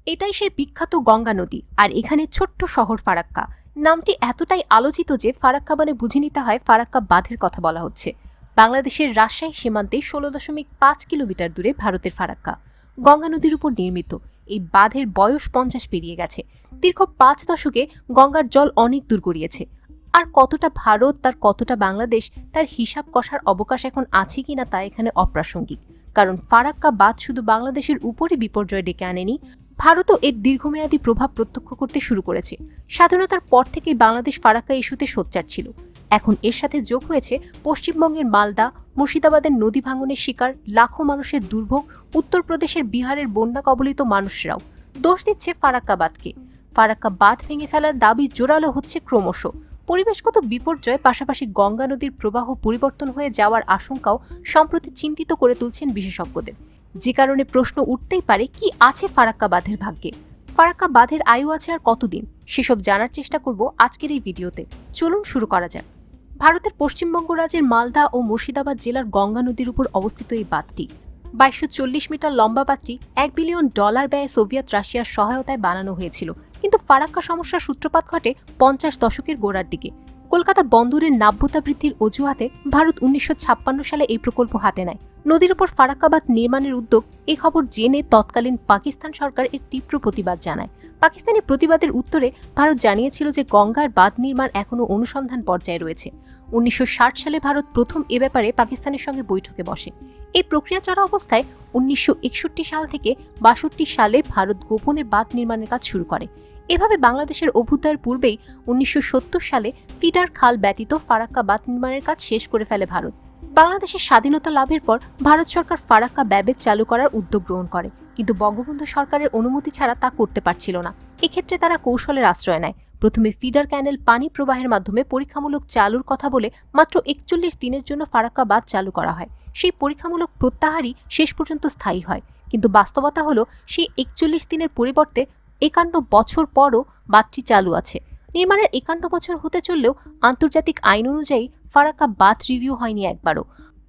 এটাই সেই বিখ্যাত গঙ্গা নদী, আর এখানে ছোট্ট শহর ফারাক্কা। নামটি এতটাই আলোচিত যে ফারাক্কা মানে বুঝে নিতে হয় ফারাক্কা বাঁধের কথা বলা হচ্ছে। বাংলাদেশের রাজশাহী সীমান্তে 16.5 কিলোমিটার দূরে ভারতের ফারাক্কা। গঙ্গা নদীর উপর নির্মিত এই বাঁধের বয়স 50 পেরিয়ে গেছে। দীর্ঘ 5 দশকে গঙ্গার জল অনেক দূর গড়িয়েছে। আর কতটা ভারত তার কতটা বাংলাদেশ তার হিসাব কষার অবকাশ এখন আছে কিনা তা এখানে অপ্রাসঙ্গিক। কারণ ফারাক্কা বাঁধ শুধু বাংলাদেশের উপরই বিপর্যয় ডেকে আনেনি, ভারতও এর দীর্ঘমেয়াদী প্রভাব প্রত্যক্ষ করতে শুরু করেছে। স্বাধীনতার পর থেকেই বাংলাদেশ ফারাক্কা ইস্যুতে সোচ্চার ছিল। এখন এর সাথে যোগ হয়েছে পশ্চিমবঙ্গের মালদা, মুর্শিদাবাদের নদী ভাঙনের শিকার লাখো মানুষের দুর্ভোগ, উত্তরপ্রদেশের বিহারের বন্যা কবলিত মানুষরাও দোষ দিচ্ছে ফারাক্কা বাঁধকে। ফারাক্কা বাঁধ ভেঙে ফেলার দাবি জোরালো হচ্ছে ক্রমশ। পরিবেশগত বিপর্যয় পাশাপাশি গঙ্গা নদীর প্রবাহ পরিবর্তন হয়ে যাওয়ার আশঙ্কাও সম্প্রতি চিন্তিত করে তুলছেন বিশেষজ্ঞদের। যে কারণে প্রশ্ন উঠতেই পারে, কি আছে ফারাক্কা বাঁধের ভাগ্যে? ফারাক্কা বাঁধের আয়ু আছে আর কতদিন? সেসব জানার চেষ্টা করব আজকের এই ভিডিওতে। চলুন শুরু করা যাক। ভারতের পশ্চিমবঙ্গ রাজ্যের মালদা ও মুর্শিদাবাদ জেলার গঙ্গা নদীর উপর অবস্থিত এই বাঁধটি 2240 মিটার লম্বা। বাঁধটি $1 বিলিয়ন ব্যয়ে সোভিয়েত রাশিয়ার সহায়তায় বানানো হয়েছিল। কিন্তু ফারাক্কা সমস্যার সূত্রপাত ঘটে 50 দশকের গোড়ার দিকে। কলকাতা বন্দরের নাব্যতা বৃদ্ধির অজুহাতে ভারত 1956 সালে এই প্রকল্প হাতে নেয়। নদীর উপর ফারাক্কা বাঁধ নির্মাণের উদ্যোগ এই খবর জেনে তৎকালীন পাকিস্তান সরকার এর তীব্র প্রতিবাদ জানায়। পাকিস্তানি প্রতিবাদের উত্তরে ভারত জানিয়েছিল যে গঙ্গার বাঁধ নির্মাণ এখনও অনুসন্ধান পর্যায়ে রয়েছে। 1960 সালে ভারত প্রথম এ ব্যাপারে পাকিস্তানের সঙ্গে বৈঠকে বসে। এই প্রক্রিয়া চলা অবস্থায় 1961 সাল থেকে 62 সালে ভারত গোপনে বাঁধ নির্মাণের কাজ শুরু করে। এভাবে বাংলাদেশের অভ্যুদয়ের পূর্বেই 1970 সালে ফিডার খাল ব্যতীত ফারাক্কা বাঁধ নির্মাণের কাজ শেষ করে ফেলে ভারত। বাংলাদেশের স্বাধীনতা লাভের পর ভারত সরকার ফারাক্কা ব্যাবেজ চালু করার উদ্যোগ গ্রহণ করে, কিন্তু বঙ্গবন্ধু সরকারের অনুমতি ছাড়া তা করতে পারছিল না। এক্ষেত্রে তারা কৌশলের আশ্রয় নেয়। প্রথমে ফিডার ক্যানেল পানি প্রবাহের মাধ্যমে পরীক্ষামূলক চালুর কথা বলে মাত্র 41 দিনের জন্য ফারাক্কা বাঁধ চালু করা হয়। সেই পরীক্ষামূলক প্রত্যাহারই শেষ পর্যন্ত স্থায়ী হয়। কিন্তু বাস্তবতা হলো সেই 41 দিনের পরিবর্তে 51 বছর পরও বাঁধটি চালু আছে। নির্মাণের 51 বছর হতে চললেও আন্তর্জাতিক আইন অনুযায়ী ফারাক্কা বাঁধ রিভিউ হয়নি একবারও।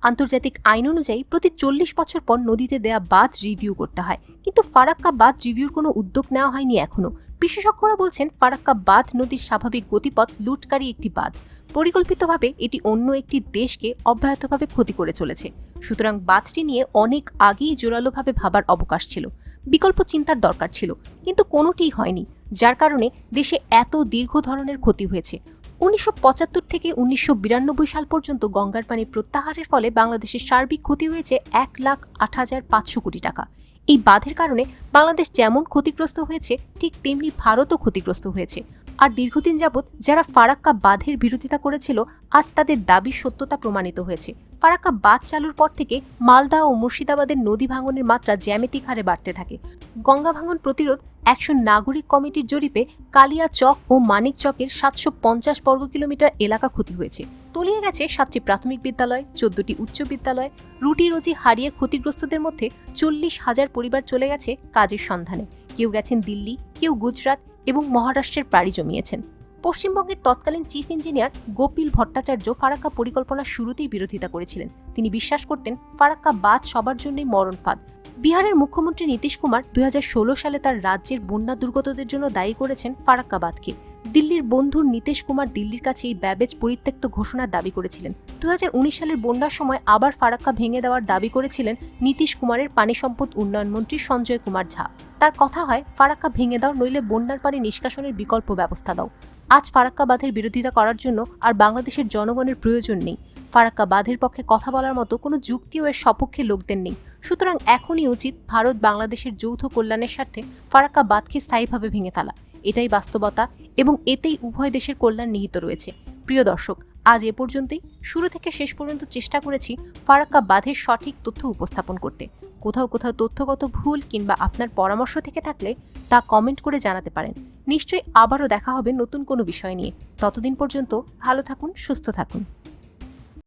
আন্তর্জাতিক আইন অনুযায়ী প্রতি 40 বছর পর নদীতে দেয়া বাঁধ রিভিউ করতে হয়, কিন্তু ফারাক্কা বাঁধ রিভিউর কোনো উদ্যোগ নেওয়া হয়নি এখনো। বিশেষজ্ঞরা বলছেন ফারাক্কা বাঁধ নদীর স্বাভাবিক গতিপথ লুটকারী একটি বাঁধ। পরিকল্পিতভাবে এটি অন্য একটি দেশকে অব্যাহতভাবে ক্ষতি করে চলেছে। সুতরাং বাঁধটি নিয়ে অনেক আগেই জোরালোভাবে ভাবার অবকাশ ছিল। বিকল্প চিন্তার দরকার ছিল, কিন্তু কোনোটিই হয়নি, যার কারণে দেশে এত দীর্ঘ ধরনের ক্ষতি হয়েছে। 1975 থেকে 1992 সাল পর্যন্ত গঙ্গার পানি প্রত্যাহারের ফলে বাংলাদেশের সার্বিক ক্ষতি হয়েছে 1,08,500 কোটি টাকা। এই বাঁধের কারণে বাংলাদেশ যেমন ক্ষতিগ্রস্ত হয়েছে, ঠিক তেমনি ভারতও ক্ষতিগ্রস্ত হয়েছে। আর দীর্ঘদিন যাবৎ যারা ফারাক্কা বাঁধের বিরোধিতা করেছিল, আজ তাদের দাবির সত্যতা প্রমাণিত হয়েছে। ফারাক্কা বাঁধ চালুর পর থেকে মালদা ও মুর্শিদাবাদের নদী ভাঙনের মাত্রা জ্যামিতিক হারে বাড়তে থাকে। গঙ্গা ভাঙন প্রতিরোধ অ্যাকশন নাগরিক কমিটির জরিপে কালিয়া চক ও মানিক চকের 750 বর্গ কিলোমিটার এলাকা ক্ষতি হয়েছে। তলিয়ে গেছে 7টি প্রাথমিক বিদ্যালয়, 14টি উচ্চ বিদ্যালয়। রুটি রুজি হারিয়ে ক্ষতিগ্রস্তদের মধ্যে 40,000 পরিবার চলে গেছে কাজের সন্ধানে। কেউ গেছেন দিল্লি, কেউ গুজরাট এবং মহারাষ্ট্রের পাড়ি জমিয়েছেন। পশ্চিমবঙ্গের তৎকালীন চিফ ইঞ্জিনিয়ার গোপিল ভট্টাচার্য ফারাক্কা পরিকল্পনার শুরুতেই বিরোধিতা করেছিলেন। তিনি বিশ্বাস করতেন ফারাক্কা বাঁধ সবার জন্যই মরণ ফাঁদ। বিহারের মুখ্যমন্ত্রী নীতিশ কুমার 2016 সালে তার রাজ্যের বন্যা দুর্গতদের জন্য দায়ী করেছেন ফারাক্কা বাঁধকে। দিল্লির বন্ধু নীতিশ কুমার দিল্লির কাছে এই ব্যাবেজ পরিত্যক্ত ঘোষণার দাবি করেছিলেন। 2019 সালের বন্যার সময় আবার ফারাক্কা ভেঙে দেওয়ার দাবি করেছিলেন নীতিশ কুমারের পানি সম্পদ উন্নয়ন মন্ত্রী সঞ্জয় কুমার ঝা। তার কথা হয়, ফারাক্কা ভেঙে দাও, নইলে বন্যার পানি নিষ্কাশনের বিকল্প ব্যবস্থা দাও। আজ ফারাক্কা বাঁধের বিরোধিতা করার জন্য আর বাংলাদেশের জনগণের প্রয়োজন নেই। ফারাক্কা বাঁধের পক্ষে কথা বলার মতো কোনো যুক্তিও এর সপক্ষে লোকদের নেই। সুতরাং এখনই উচিত ভারত বাংলাদেশের যৌথ কল্যাণের স্বার্থে ফারাক্কা বাঁধকে স্থায়ীভাবে ভেঙে ফেলা। এটাই বাস্তবতা এবং এতেই উভয় দেশের কল্যাণ নিহিত রয়েছে। প্রিয় দর্শক, আজ এ পর্যন্তই। শুরু থেকে শেষ পর্যন্ত চেষ্টা করেছি ফারাক্কা বাঁধের সঠিক তথ্য উপস্থাপন করতে। কোথাও কোথাও তথ্যগত ভুল কিংবা আপনার পরামর্শ থেকে থাকলে তা কমেন্ট করে জানাতে পারেন। নিশ্চয়ই আবারও দেখা হবে নতুন কোনো বিষয় নিয়ে। ততদিন পর্যন্ত ভালো থাকুন, সুস্থ থাকুন।